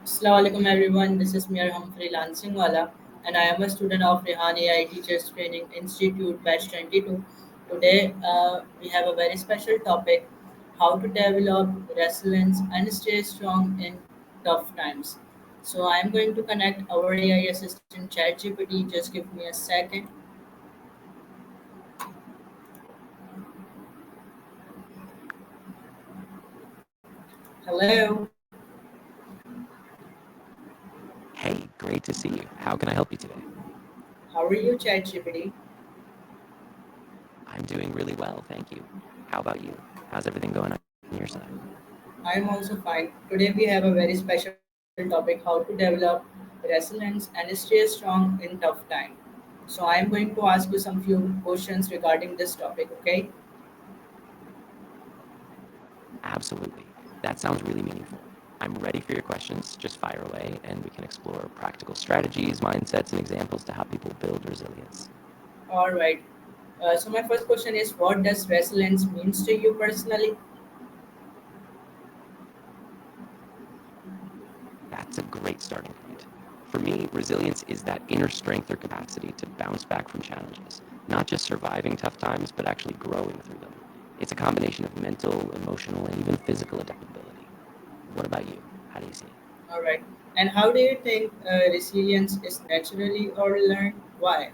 Assalamualaikum everyone, this is Mir Freelancing Wala and I am a student of Rehan Ai Teachers Training Institute Batch 22. Today we have a very special topic, how to develop resilience and stay strong in tough times. So I am going to connect our AI assistant Chatgpt. Just give me a second. Hello, Hey, great to see you. How can I help you today? how are you Chatgpt? I'm doing really well, thank you. How about you? How's everything going on your side? I am also fine. Today we have a very special topic, how to develop resilience and stay strong in tough time. So I am going to ask you some few questions regarding this topic, okay? Absolutely. That sounds really meaningful. I'm ready for your questions. Just fire away and we can explore practical strategies, mindsets, and examples to help people build resilience. All right. So my first question is, what does resilience means to you personally? That's a great starting point. For me, resilience is that inner strength or capacity to bounce back from challenges, not just surviving tough times, but actually growing through them. It's a combination of mental, emotional, and even physical adaptability. What about you? How do you see it? All right. And how do you think resilience is naturally or learned? Why?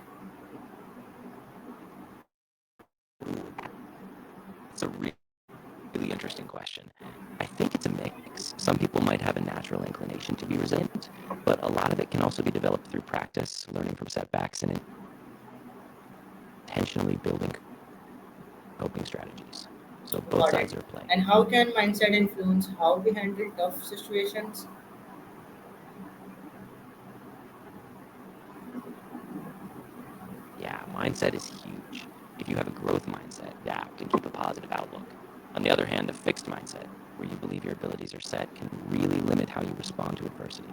It's a really interesting question. I think it's a mix. Some people might have a natural inclination to be resilient, but a lot of it can also be developed through practice, learning from setbacks, and intentionally building coping strategies. So both Got it. sides are at play. And how can mindset influence how we handle tough situations? Yeah, mindset is huge. If you have a growth mindset, adapt and keep a positive outlook. On the other hand, a fixed mindset, where you believe your abilities are set, can really limit how you respond to adversity.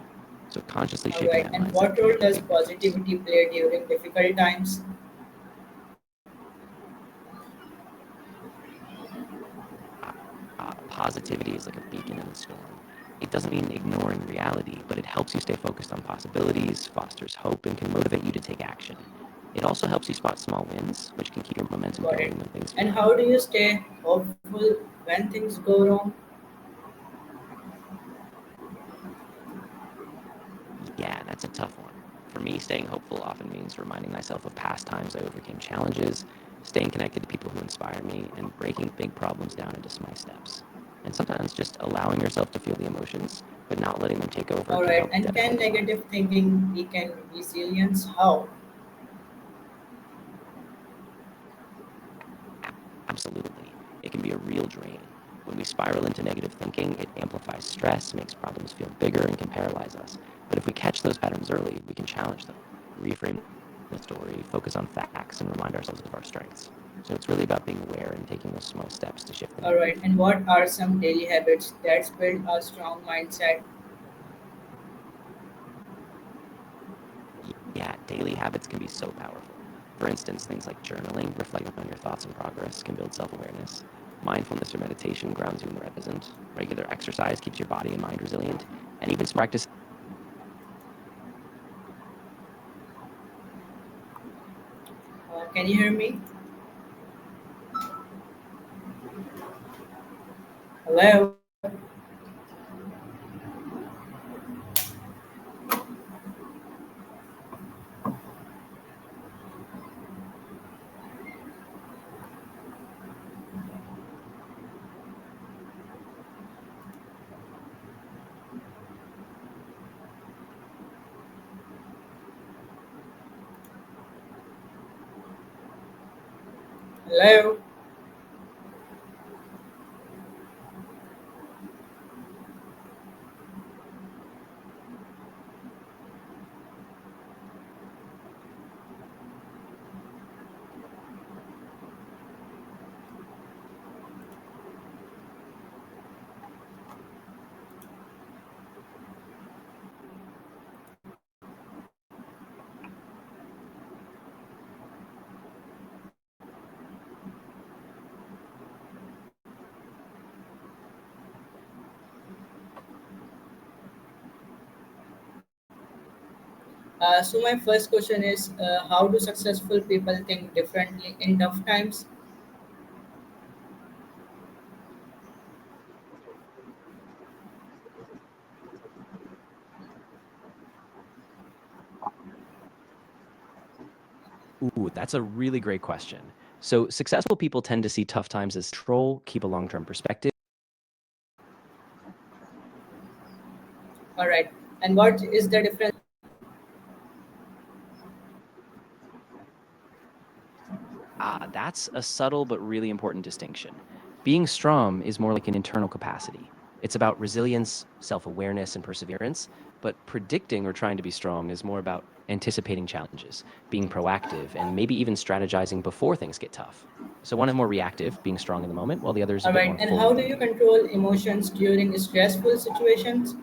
So consciously All shaping right. that And mindset what can role make a does big difference. positivity play during difficult times? Positivity is like a beacon in the storm. It doesn't mean ignoring reality, but it helps you stay focused on possibilities, fosters hope, and can motivate you to take action. It also helps you spot small wins, which can keep your momentum Got it. going when things feel And hard. how do you stay hopeful when things go wrong? Yeah, that's a tough one. For me, staying hopeful often means reminding myself of past times I overcame challenges, staying connected to people who inspire me, and breaking big problems down into small steps. And sometimes just allowing yourself to feel the emotions, but not letting them take over All can right. help keep And that can hope alive. negative thinking weaken resilience? How? Absolutely. It can be a real drain. When we spiral into negative thinking, it amplifies stress, makes problems feel bigger, and can paralyze us. But if we catch those patterns early, we can challenge them, reframe the story, focus on facts, and remind ourselves of our strengths. So it's really about being aware and taking those small steps to shift the All right. narrative. And what are some daily habits that build a strong mindset? Yeah, daily habits can be so powerful. For instance, things like journaling, reflecting on your thoughts and progress, can build self awareness. Mindfulness or meditation grounds you in the present. Regular exercise keeps your body and mind resilient. And even some practice. Can you hear me? Hello? Hello? So my first question is, how do successful people think differently in tough times? Ooh, that's a really great question. So, successful people tend to see tough times as control, keep a long term perspective. All right. And what is the difference? That's a subtle but really important distinction. Being strong is more like an internal capacity. It's about resilience, self awareness, and perseverance. But predicting or trying to be strong is more about anticipating challenges, being proactive, and maybe even strategizing before things get tough. So, one is more reactive, being strong in the moment, while the other is a All bit right. more And forward how do you thinking. control emotions during stressful situations?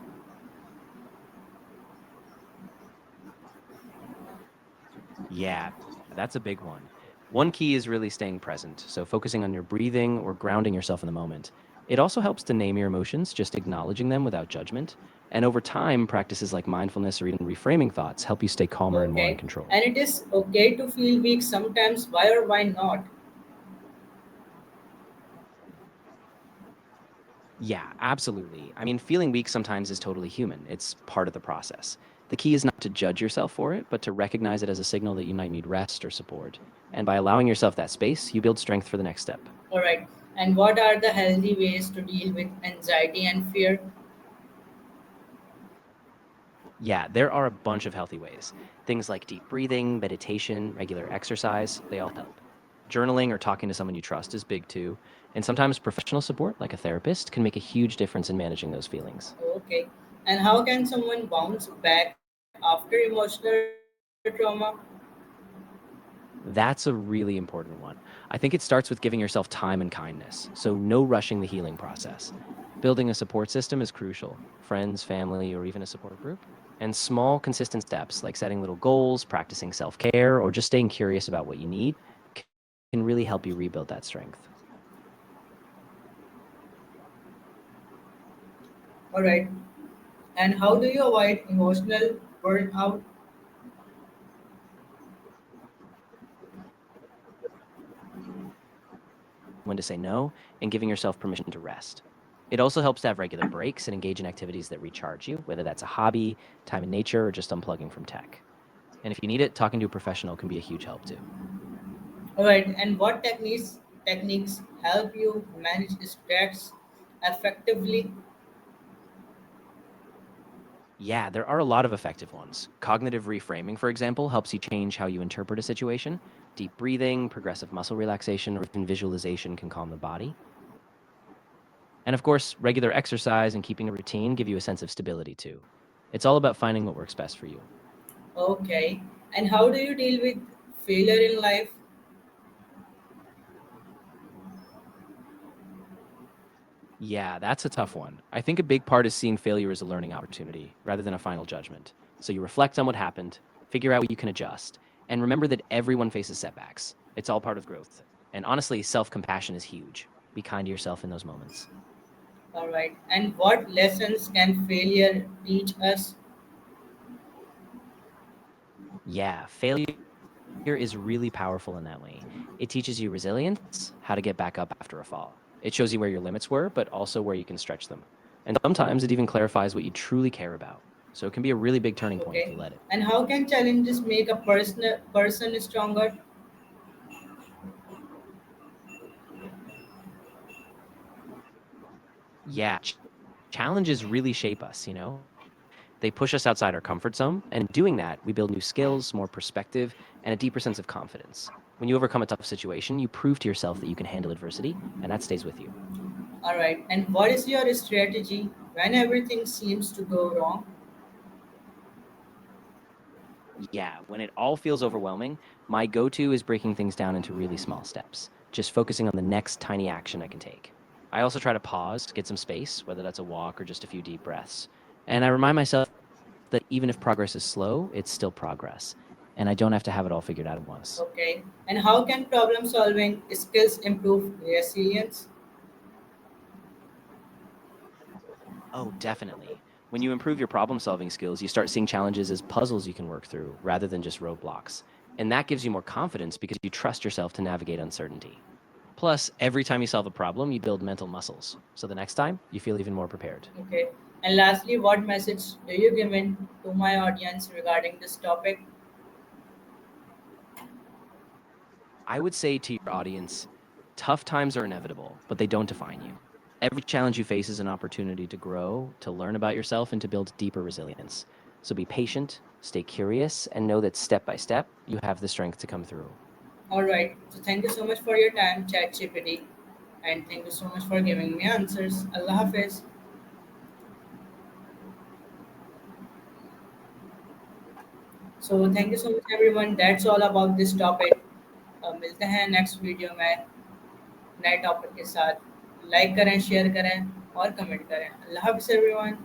Yeah, that's a big one. One key is really staying present. So, focusing on your breathing or grounding yourself in the moment. It also helps to name your emotions, just acknowledging them without judgment. And over time, practices like mindfulness or even reframing thoughts help you stay calmer and more in Okay. control. And it is okay to feel weak sometimes. Why or why not? Yeah, absolutely. I mean, feeling weak sometimes is totally human. It's part of the process. The key is not to judge yourself for it, but to recognize it as a signal that you might need rest or support. And by allowing yourself that space, you build strength for the next step. All right. And what are the healthy ways to deal with anxiety and fear? Yeah, there are a bunch of healthy ways. Things like deep breathing, meditation, regular exercise, they all help. Journaling or talking to someone you trust is big too. And sometimes professional support, like a therapist, can make a huge difference in managing those feelings. Okay. And how can someone bounce back after emotional trauma? That's a really important one. I think it starts with giving yourself time and kindness, so no rushing the healing process. Building a support system is crucial friends, family, or even a support group. And small, consistent steps like setting little goals, practicing self care, or just staying curious about what you need can really help you rebuild that strength. All right. And how do you avoid emotional burnout? When to say no and giving yourself permission to rest. It also helps to have regular breaks and engage in activities that recharge you, whether that's a hobby, time in nature, or just unplugging from tech. And if you need it, talking to a professional can be a huge help too. All right. And what techniques help you manage stress effectively? Yeah, there are a lot of effective ones. Cognitive reframing, for example, helps you change how you interpret a situation. Deep breathing, progressive muscle relaxation, or even visualization can calm the body. And of course, regular exercise and keeping a routine give you a sense of stability too. It's all about finding what works best for you. Okay. And how do you deal with failure in life? Yeah, that's a tough one. I think a big part is seeing failure as a learning opportunity rather than a final judgment. So you reflect on what happened, figure out what you can adjust, and remember that everyone faces setbacks. It's all part of growth. And honestly, self compassion is huge. Be kind to yourself in those moments. All right. And what lessons can failure teach us? Yeah, failure is really powerful in that way. It teaches you resilience, how to get back up after a fall. It shows you where your limits were, but also where you can stretch them. And sometimes it even clarifies what you truly care about. So it can be a really big turning point if Okay. you let it. And how can challenges make a person stronger? Yeah, challenges really shape us, you know? They push us outside our comfort zone, and in doing that, we build new skills, more perspective, and a deeper sense of confidence. When you overcome a tough situation, you prove to yourself that you can handle adversity, and that stays with you. All right. And what is your strategy when everything seems to go wrong? Yeah, when it all feels overwhelming, my go to is breaking things down into really small steps, just focusing on the next tiny action I can take. I also try to pause, get some space, whether that's a walk or just a few deep breaths. And I remind myself that even if progress is slow, it's still progress. And I don't have to have it all figured out at once. Okay. And how can problem solving skills improve resilience? Oh, definitely. When you improve your problem solving skills, you start seeing challenges as puzzles you can work through rather than just roadblocks. And that gives you more confidence because you trust yourself to navigate uncertainty. Plus, every time you solve a problem, you build mental muscles. So the next time, you feel even more prepared. Okay. And lastly, what message do you give in to my audience regarding this topic? I would say to your audience, tough times are inevitable, but they don't define you. Every challenge you face is an opportunity to grow, to learn about yourself, and to build deeper resilience. So be patient, stay curious, and know that step by step, you have the strength to come through. All right. So thank you so much for your time, ChatGPT, and thank you so much for giving me answers. Allah Hafiz. So thank you so much everyone, that's all about this topic. मिलते हैं next video में नए topic के साथ। Like करें, share करें और comment करें। अल्लाह हाफ़िज़ एवरीवन।